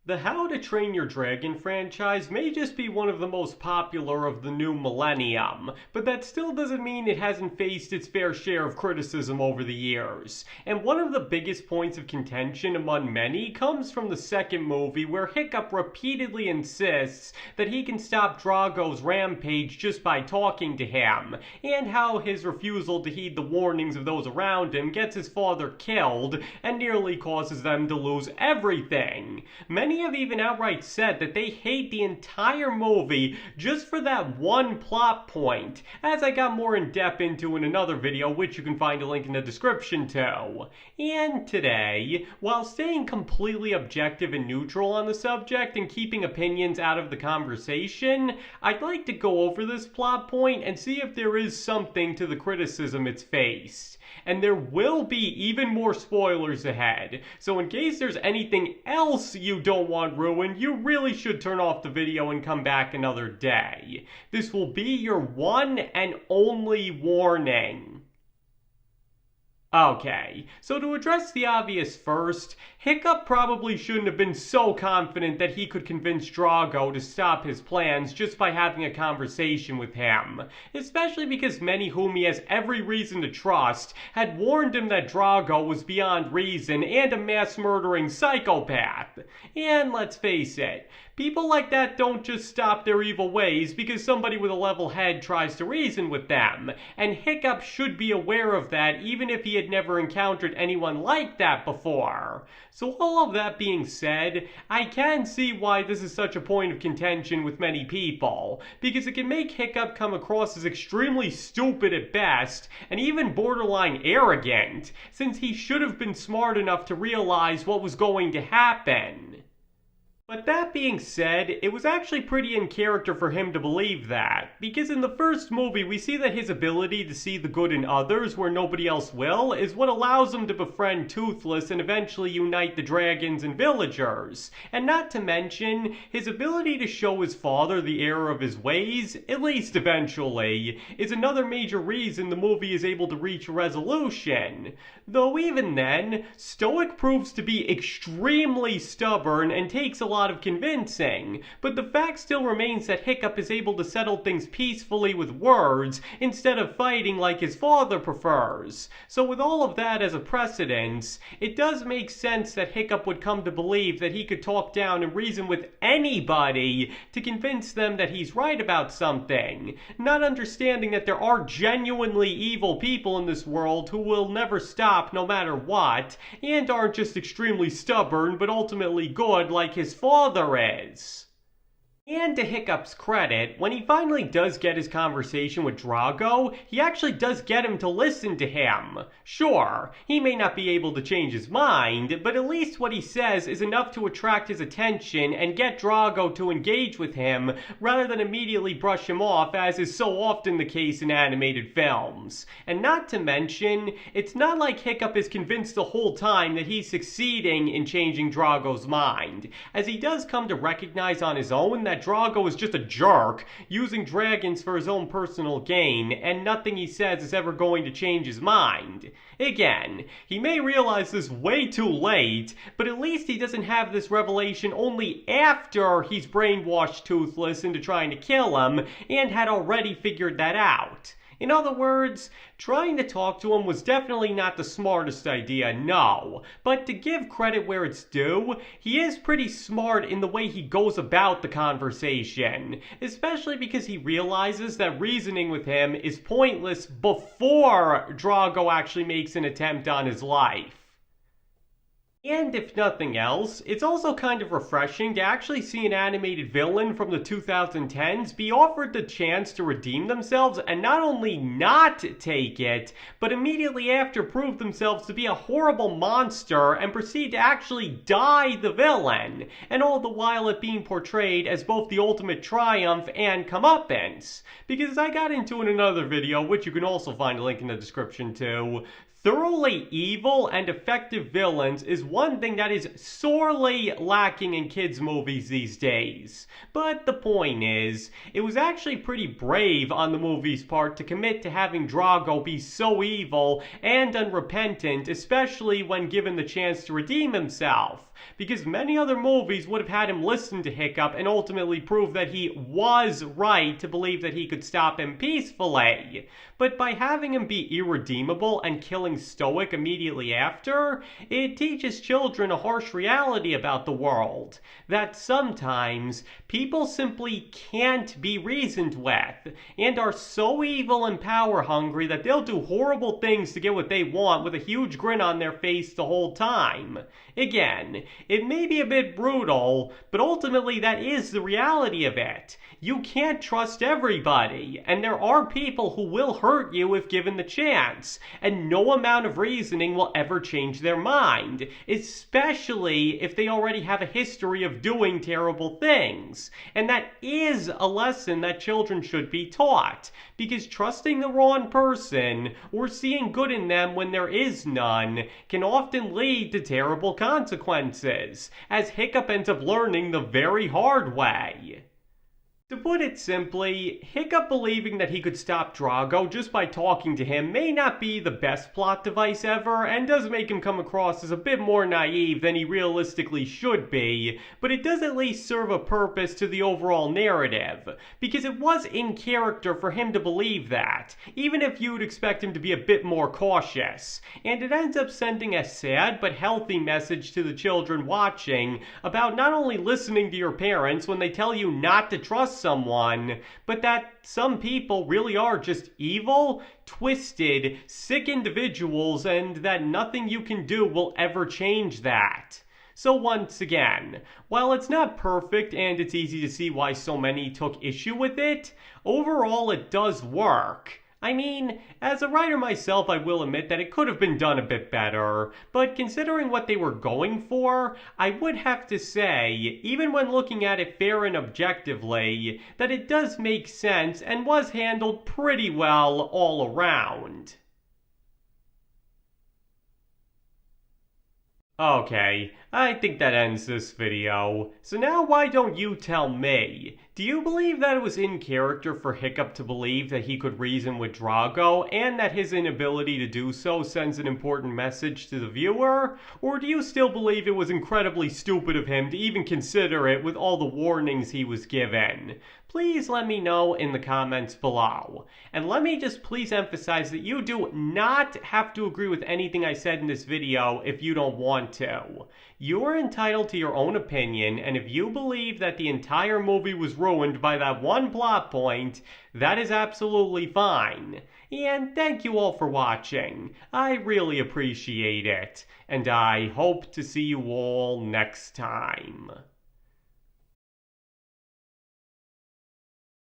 The How to Train Your Dragon franchise may just be one of the most popular of the new millennium, but that still doesn't mean it hasn't faced its fair share of criticism over the years. And one of the biggest points of contention among many comes from the second movie, where Hiccup repeatedly insists that he can stop Drago's rampage just by talking to him, and how his refusal to heed the warnings of those around him gets his father killed and nearly causes them to lose everything. Many have even outright said that they hate the entire movie just for that one plot point, as I got more in depth into in another video, which you can find a link in the description to. And today, while staying completely objective and neutral on the subject and keeping opinions out of the conversation, I'd like to go over this plot point and see if there is something to the criticism it's faced. And there will be even more spoilers ahead, so in case there's anything else you don't want ruined, you really should turn off the video and come back another day. This will be your one and only warning. Okay, so to address the obvious first, Hiccup probably shouldn't have been so confident that he could convince Drago to stop his plans just by having a conversation with him, especially because many whom he has every reason to trust had warned him that Drago was beyond reason and a mass-murdering psychopath. And let's face it, people like that don't just stop their evil ways because somebody with a level head tries to reason with them, and Hiccup should be aware of that even if he had never encountered anyone like that before. So all of that being said, I can see why this is such a point of contention with many people, because it can make Hiccup come across as extremely stupid at best, and even borderline arrogant, since he should have been smart enough to realize what was going to happen. But that being said, it was actually pretty in character for him to believe that, because in the first movie we see that his ability to see the good in others where nobody else will is what allows him to befriend Toothless and eventually unite the dragons and villagers. And not to mention, his ability to show his father the error of his ways, at least eventually, is another major reason the movie is able to reach a resolution. Though even then, Stoic proves to be extremely stubborn and takes a lot of convincing, but the fact still remains that Hiccup is able to settle things peacefully with words instead of fighting like his father prefers. So with all of that as a precedence, it does make sense that Hiccup would come to believe that he could talk down and reason with anybody to convince them that he's right about something, not understanding that there are genuinely evil people in this world who will never stop no matter what, and aren't just extremely stubborn but ultimately good like his father is. And to Hiccup's credit, when he finally does get his conversation with Drago, he actually does get him to listen to him. Sure, he may not be able to change his mind, but at least what he says is enough to attract his attention and get Drago to engage with him, rather than immediately brush him off, as is so often the case in animated films. And not to mention, it's not like Hiccup is convinced the whole time that he's succeeding in changing Drago's mind, as he does come to recognize on his own that Drago is just a jerk, using dragons for his own personal gain, and nothing he says is ever going to change his mind. Again, he may realize this way too late, but at least he doesn't have this revelation only after he's brainwashed Toothless into trying to kill him, and had already figured that out. In other words, trying to talk to him was definitely not the smartest idea, no. But to give credit where it's due, he is pretty smart in the way he goes about the conversation, especially because he realizes that reasoning with him is pointless before Drago actually makes an attempt on his life. And if nothing else, it's also kind of refreshing to actually see an animated villain from the 2010s be offered the chance to redeem themselves and not only not take it, but immediately after prove themselves to be a horrible monster and proceed to actually die the villain, and all the while it being portrayed as both the ultimate triumph and comeuppance. Because as I got into in another video, which you can also find a link in the description to, thoroughly evil and effective villains is one thing that is sorely lacking in kids' movies these days. But the point is, it was actually pretty brave on the movie's part to commit to having Drago be so evil and unrepentant, especially when given the chance to redeem himself. because many other movies would have had him listen to Hiccup and ultimately prove that he was right to believe that he could stop him peacefully. But by having him be irredeemable and killing Stoic immediately after, it teaches children a harsh reality about the world, that sometimes people simply can't be reasoned with, and are so evil and power hungry that they'll do horrible things to get what they want with a huge grin on their face the whole time. Again, it may be a bit brutal, but ultimately that is the reality of it. You can't trust everybody, and there are people who will hurt you if given the chance, and no amount of reasoning will ever change their mind, especially if they already have a history of doing terrible things. And that is a lesson that children should be taught, because trusting the wrong person or seeing good in them when there is none can often lead to terrible consequences, as Hiccup ends up learning the very hard way. To put it simply, Hiccup believing that he could stop Drago just by talking to him may not be the best plot device ever, and does make him come across as a bit more naive than he realistically should be, but it does at least serve a purpose to the overall narrative, because it was in character for him to believe that, even if you'd expect him to be a bit more cautious, and it ends up sending a sad but healthy message to the children watching about not only listening to your parents when they tell you not to trust someone, but that some people really are just evil, twisted, sick individuals, and that nothing you can do will ever change that. So once again, while it's not perfect and it's easy to see why so many took issue with it, overall it does work. I mean, as a writer myself, I will admit that it could have been done a bit better, but considering what they were going for, I would have to say, even when looking at it fair and objectively, that it does make sense and was handled pretty well all around. Okay, I think that ends this video. So now why don't you tell me? Do you believe that it was in character for Hiccup to believe that he could reason with Drago, and that his inability to do so sends an important message to the viewer? Or do you still believe it was incredibly stupid of him to even consider it with all the warnings he was given? Please let me know in the comments below. And let me just please emphasize that you do not have to agree with anything I said in this video if you don't want to. You're entitled to your own opinion, and if you believe that the entire movie was ruined by that one plot point, that is absolutely fine. And thank you all for watching. I really appreciate it, and I hope to see you all next time.